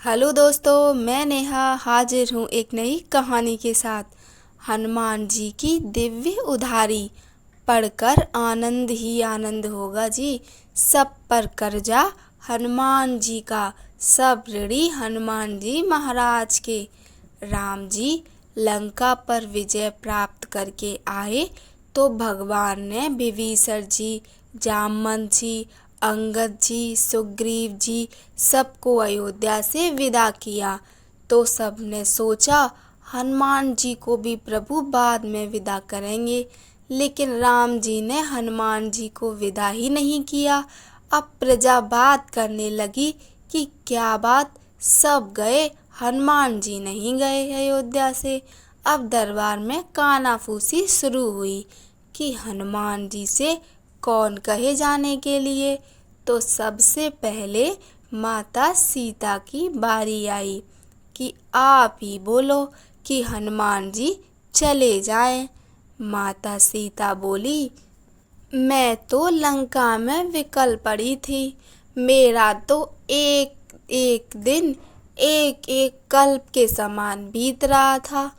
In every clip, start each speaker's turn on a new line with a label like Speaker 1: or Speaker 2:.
Speaker 1: Hello दोस्तों, मैं नेहा हाजिर हूँ एक नई कहानी के साथ। हनुमान जी की दिव्य उधारी पढ़कर आनंद ही आनंद होगा जी। सब पर कर्जा हनुमान जी का, सब ऋणी हनुमान जी महाराज के। राम जी लंका पर विजय प्राप्त करके आए तो भगवान ने विभीषण जी, जामवंत जी, अंगद जी, सुग्रीव जी सबको अयोध्या से विदा किया। तो सबने सोचा हनुमान जी को भी प्रभु बाद में विदा करेंगे, लेकिन राम जी ने हनुमान जी को विदा ही नहीं किया। अब प्रजा बात करने लगी कि क्या बात, सब गए, हनुमान जी नहीं गए अयोध्या से। अब दरबार में कानाफूसी शुरू हुई कि हनुमान जी से कौन कहे जाने के लिए। तो सबसे पहले माता सीता की बारी आई कि आप ही बोलो कि हनुमान जी चले जाएं। माता सीता बोली, मैं तो लंका में विकल पड़ी थी। मेरा तो एक एक दिन एक एक कल्प के समान बीत रहा था।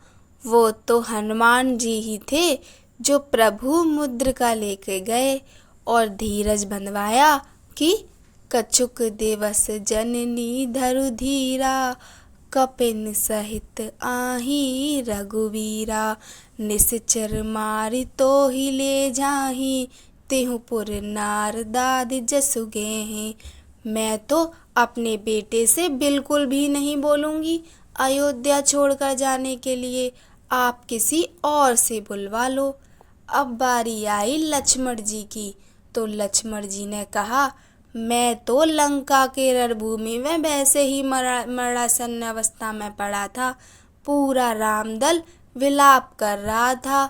Speaker 1: वो तो हनुमान जी ही थे जो प्रभु मुद्रिका लेके गए और धीरज बंधवाया कि कछुक दिवस जननी धरु धीरा, कपिन सहित आही रघुवीरा, निश्चर मारि तो ही ले जाही, तिहु पुर नार दाद जसु गेहि। मैं तो अपने बेटे से बिल्कुल भी नहीं बोलूंगी अयोध्या छोड़कर जाने के लिए। आप किसी और से बुलवा लो। अब बारी आई लक्ष्मण जी की। तो लक्ष्मण जी ने कहा, मैं तो लंका के रणभूमि में वैसे ही मरणासन्न अवस्था में पड़ा था। पूरा रामदल विलाप कर रहा था।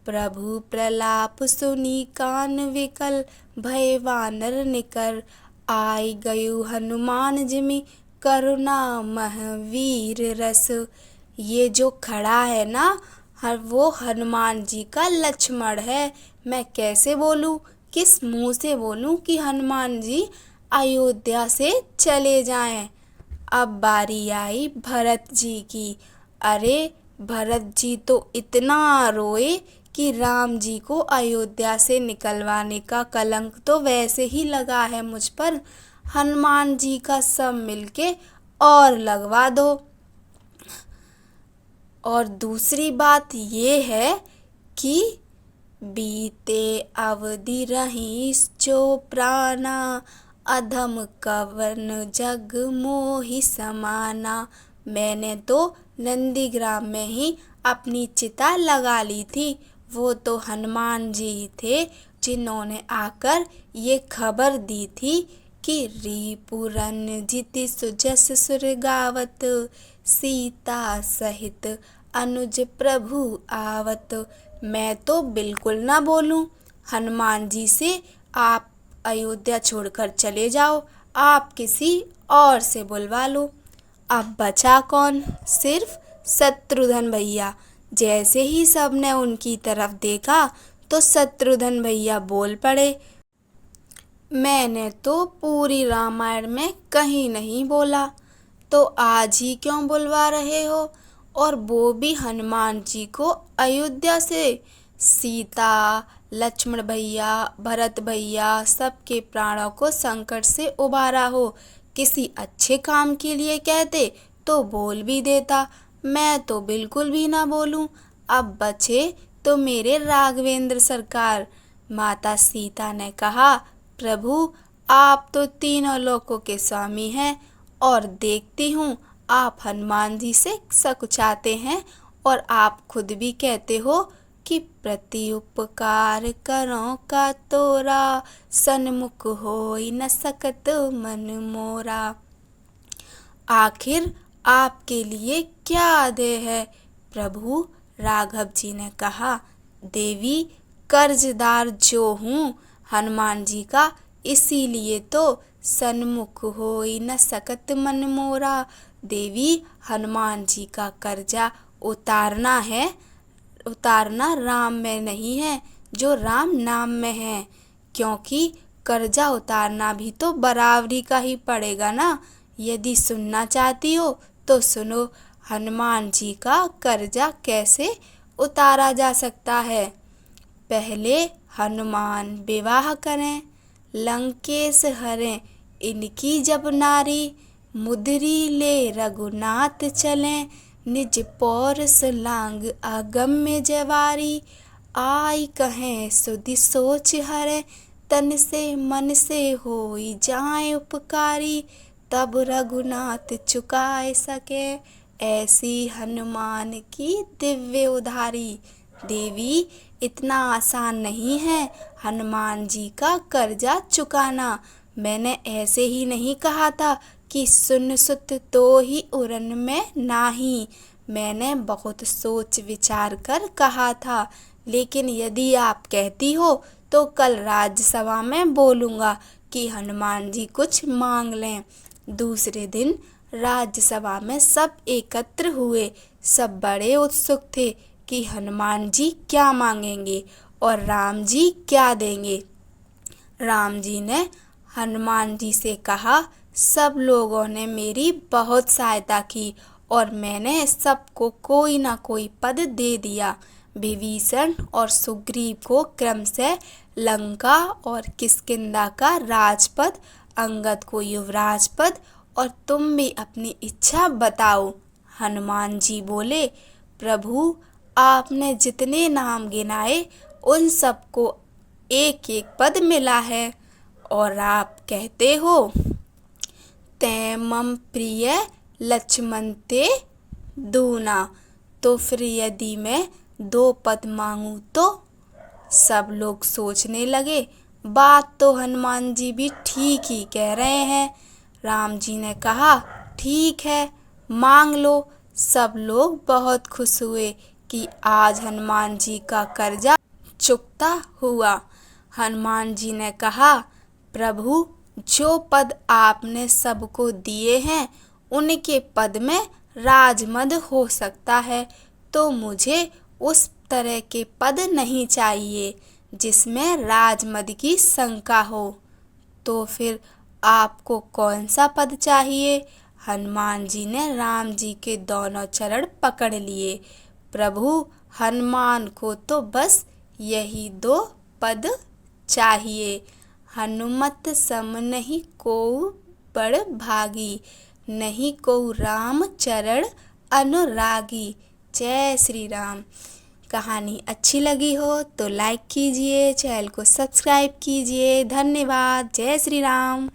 Speaker 1: प्रभु प्रलाप सुनी कान विकल, भय वानर निकर, आई गयु हनुमान जिमि, करुणा मह वीर रस। ये जो खड़ा है ना, वो हनुमान जी का लक्ष्मण है। मैं कैसे बोलूं, किस मुंह से बोलूं कि हनुमान जी अयोध्या से चले जाएं। अब बारी आई भरत जी की। अरे भरत जी तो इतना रोए कि राम जी को अयोध्या से निकलवाने का कलंक तो वैसे ही लगा है मुझ पर, हनुमान जी का सब मिलके और लगवा दो। और दूसरी बात ये है कि बीते अवधि रहीस जो प्राणा, अधम कवन जग मोहि समाना। मैंने तो नंदीग्राम में ही अपनी चिता लगा ली थी। वो तो हनुमान जी ही थे जिन्होंने आकर ये खबर दी थी कि रिपुरन जिति सुजस सुर गावत, सीता सहित अनुज प्रभु आवत। मैं तो बिल्कुल ना बोलूं हनुमान जी से आप अयोध्या छोड़कर चले जाओ, आप किसी और से बुलवा लो। अब बचा कौन, सिर्फ शत्रुघ्न भैया। जैसे ही सबने उनकी तरफ देखा तो शत्रुघ्न भैया बोल पड़े, मैंने तो पूरी रामायण में कहीं नहीं बोला, तो आज ही क्यों बुलवा रहे हो, और वो भी हनुमान जी को अयोध्या से। सीता, लक्ष्मण भैया, भरत भैया सबके प्राणों को संकट से उबारा हो। किसी अच्छे काम के लिए कहते तो बोल भी देता, मैं तो बिल्कुल भी ना बोलूं। अब बचे तो मेरे राघवेंद्र सरकार। माता सीता ने कहा, प्रभु आप तो तीनों लोकों के स्वामी हैं, और देखती हूँ आप हनुमान जी से सकुचाते हैं, और आप खुद भी कहते हो कि प्रति उपकार करो का तोरा, सन्मुख होई न सकत मन मोरा। आखिर आपके लिए क्या आदेश है प्रभु। राघव जी ने कहा, देवी कर्जदार जो हूँ हनुमान जी का, इसीलिए तो सन्मुख होई न सकत मन मोरा। देवी हनुमान जी का कर्जा उतारना है, उतारना राम में नहीं है, जो राम नाम में है। क्योंकि कर्जा उतारना भी तो बराबरी का ही पड़ेगा ना। यदि सुनना चाहती हो तो सुनो, हनुमान जी का कर्जा कैसे उतारा जा सकता है। पहले हनुमान विवाह करें, लंकेश हरें इनकी जब नारी, मुदरी ले रघुनाथ चलें, निज पौरस लांग अगम्य जवारी। आई कहें सुधि सोच हरें, तन से मन से होई जाए उपकारी, तब रघुनाथ चुकाए सके, ऐसी हनुमान की दिव्य उधारी। देवी, इतना आसान नहीं है हनुमान जी का कर्जा चुकाना। मैंने ऐसे ही नहीं कहा था कि सुन सुत तो ही उरन में नाही। मैंने बहुत सोच विचार कर कहा था, लेकिन यदि आप कहती हो तो कल राज्यसभा में बोलूँगा कि हनुमान जी कुछ मांग लें। दूसरे दिन राज्यसभा में सब एकत्र हुए। सब बड़े उत्सुक थे कि हनुमान जी क्या मांगेंगे और राम जी क्या देंगे। राम जी ने हनुमान जी से कहा, सब लोगों ने मेरी बहुत सहायता की और मैंने सबको कोई ना कोई पद दे दिया। विभीषण और सुग्रीव को क्रमशः लंका और किष्किंधा का राजपद, अंगद को युवराज पद, और तुम भी अपनी इच्छा बताओ। हनुमान जी बोले, प्रभु, आपने जितने नाम गिनाए उन सबको एक एक पद मिला है, और आप कहते हो तै मम प्रिय लक्ष्मण ते दूना, तो फिर यदि मैं 2 पद मांगू तो। सब लोग सोचने लगे, बात तो हनुमान जी भी ठीक ही कह रहे हैं। राम जी ने कहा, ठीक है, मांग लो। सब लोग बहुत खुश हुए कि आज हनुमान जी का कर्जा चुकता हुआ। हनुमान जी ने कहा, प्रभु, जो पद आपने सबको दिए हैं उनके पद में राजमद हो सकता है, तो मुझे उस तरह के पद नहीं चाहिए जिसमें राजमद की शंका हो। तो फिर आपको कौन सा पद चाहिए। हनुमान जी ने राम जी के दोनों चरण पकड़ लिए। प्रभु, हनुमान को तो बस यही 2 पद चाहिए। हनुमत सम नहीं कोउ बड़ भागी, नहीं कोउ राम चरण अनुरागी। जय श्री राम। कहानी अच्छी लगी हो तो लाइक कीजिए, चैनल को सब्सक्राइब कीजिए। धन्यवाद। जय श्री राम।